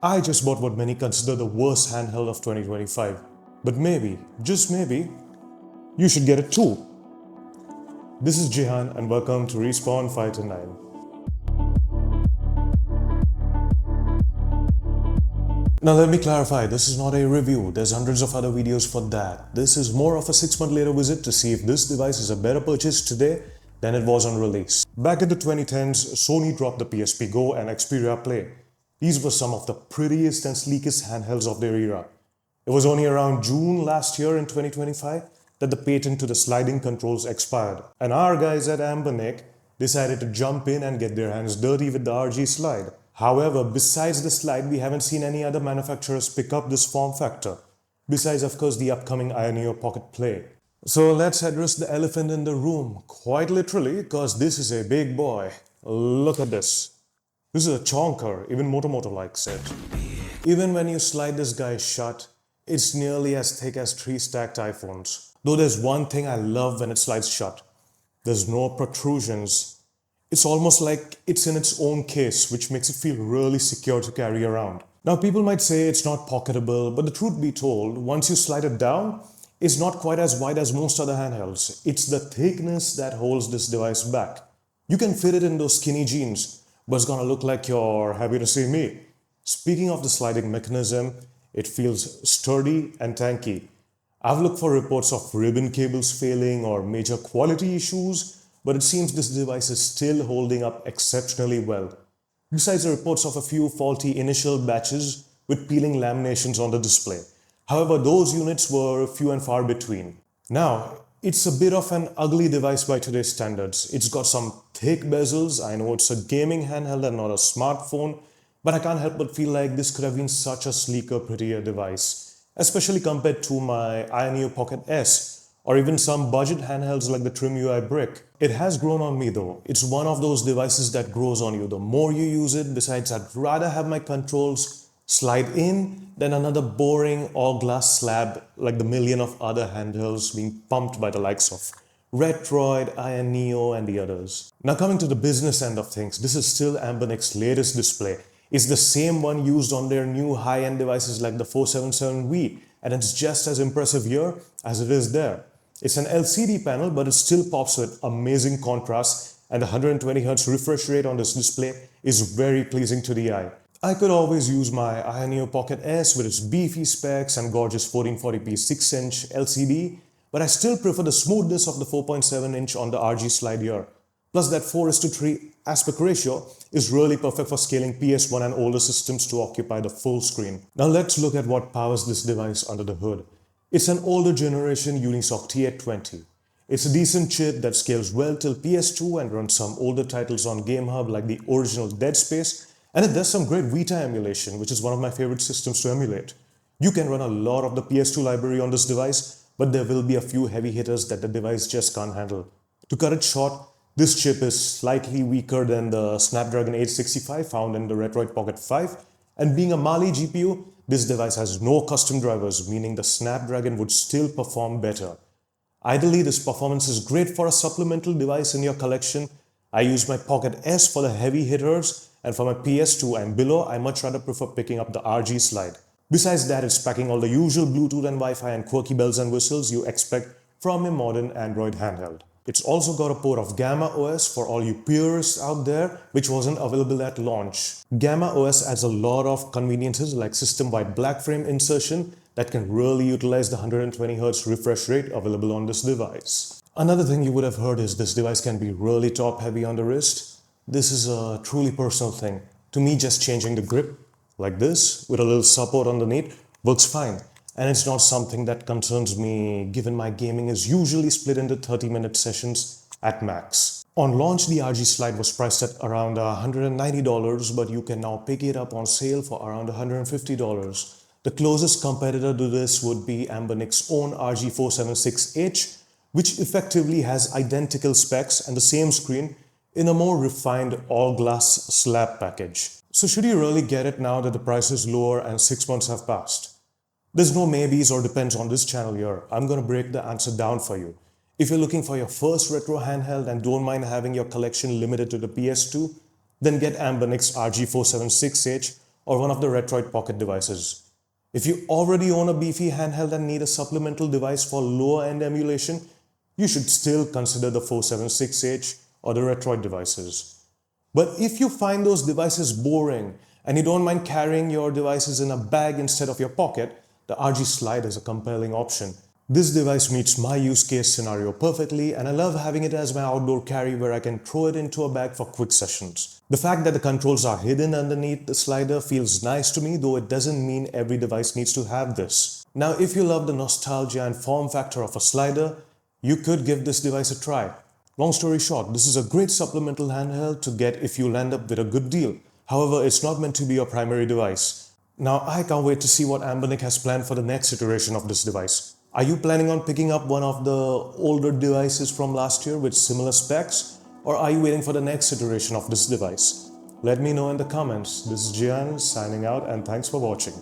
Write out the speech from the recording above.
I just bought what many consider the worst handheld of 2025. But maybe, just maybe, you should get it too. This is Jihan and welcome to Respawn Fighter 9. Now let me clarify, this is not a review, there's hundreds of other videos for that. This is more of a 6-month later visit to see if this device is a better purchase today than it was on release. Back in the 2010s, Sony dropped the PSP Go and Xperia Play. These were some of the prettiest and sleekest handhelds of their era. It was only around June last year in 2025 that the patent to the sliding controls expired. And our guys at Ambernick decided to jump in and get their hands dirty with the RG slide. However, besides the slide, we haven't seen any other manufacturers pick up this form factor. Besides, of course, the upcoming Neo Pocket Play. So let's address the elephant in the room, quite literally, because this is a big boy. Look at this. This is a chonker, even Motomoto likes it. Even when you slide this guy shut, it's nearly as thick as 3 stacked iPhones. Though there's one thing I love when it slides shut. There's no protrusions. It's almost like it's in its own case, which makes it feel really secure to carry around. Now people might say it's not pocketable, but the truth be told, once you slide it down, it's not quite as wide as most other handhelds. It's the thickness that holds this device back. You can fit it in those skinny jeans, but it's gonna look like you're happy to see me. Speaking of the sliding mechanism, it feels sturdy and tanky. I've looked for reports of ribbon cables failing or major quality issues, but it seems this device is still holding up exceptionally well. Besides the reports of a few faulty initial batches with peeling laminations on the display. However, those units were few and far between. Now, it's a bit of an ugly device by today's standards. It's got some thick bezels. I know it's a gaming handheld and not a smartphone, but I can't help but feel like this could have been such a sleeker, prettier device, especially compared to my Neo Pocket S or even some budget handhelds like the Trim UI Brick. It has grown on me though. It's one of those devices that grows on you. The more you use it, besides I'd rather have my controls slide in than another boring all-glass slab like the million of other handhelds being pumped by the likes of Retroid, Neo and the others. Now coming to the business end of things, this is still Ambernick's latest display. It's the same one used on their new high-end devices like the 477V, and it's just as impressive here as it is there. It's an LCD panel, but it still pops with amazing contrast, and the 120Hz refresh rate on this display is very pleasing to the eye. I could always use my Neo Pocket S with its beefy specs and gorgeous 1440p 6-inch LCD, but I still prefer the smoothness of the 4.7-inch on the RG slide here. Plus that 4:3 aspect ratio is really perfect for scaling PS1 and older systems to occupy the full screen. Now let's look at what powers this device under the hood. It's an older generation Unisoc T820. It's a decent chip that scales well till PS2 and runs some older titles on GameHub like the original Dead Space, and it does some great Vita emulation, which is one of my favorite systems to emulate. You can run a lot of the PS2 library on this device, but there will be a few heavy hitters that the device just can't handle. To cut it short, this chip is slightly weaker than the Snapdragon 865 found in the Retroid Pocket 5, and being a Mali GPU, this device has no custom drivers, meaning the Snapdragon would still perform better. Ideally, this performance is great for a supplemental device in your collection. I use my Pocket S for the heavy hitters, and for my PS2 and below, I much rather prefer picking up the RG slide. Besides that, it's packing all the usual Bluetooth and Wi-Fi and quirky bells and whistles you expect from a modern Android handheld. It's also got a port of Gamma OS for all you purists out there, which wasn't available at launch. Gamma OS adds a lot of conveniences like system-wide black frame insertion that can really utilize the 120Hz refresh rate available on this device. Another thing you would have heard is this device can be really top-heavy on the wrist. This is a truly personal thing. To me, just changing the grip like this with a little support underneath works fine. And it's not something that concerns me given my gaming is usually split into 30-minute sessions at max. On launch, the RG slide was priced at around $190, but you can now pick it up on sale for around $150. The closest competitor to this would be Ambernick's own RG476H, which effectively has identical specs and the same screen in a more refined all-glass slab package. So should you really get it now that the price is lower and 6 months have passed? There's no maybes or depends on this channel here. I'm gonna break the answer down for you. If you're looking for your first retro handheld and don't mind having your collection limited to the PS2, then get Ambernick's RG476H or one of the Retroid Pocket devices. If you already own a beefy handheld and need a supplemental device for lower-end emulation, you should still consider the 476H or the Retroid devices. But if you find those devices boring and you don't mind carrying your devices in a bag instead of your pocket, the RG Slide is a compelling option. This device meets my use case scenario perfectly, and I love having it as my outdoor carry where I can throw it into a bag for quick sessions. The fact that the controls are hidden underneath the slider feels nice to me, though it doesn't mean every device needs to have this. Now, if you love the nostalgia and form factor of a slider, you could give this device a try. Long story short, this is a great supplemental handheld to get if you'll end up with a good deal. However, it's not meant to be your primary device. Now, I can't wait to see what Ambernic has planned for the next iteration of this device. Are you planning on picking up one of the older devices from last year with similar specs? Or are you waiting for the next iteration of this device? Let me know in the comments. This is Jian signing out, and thanks for watching.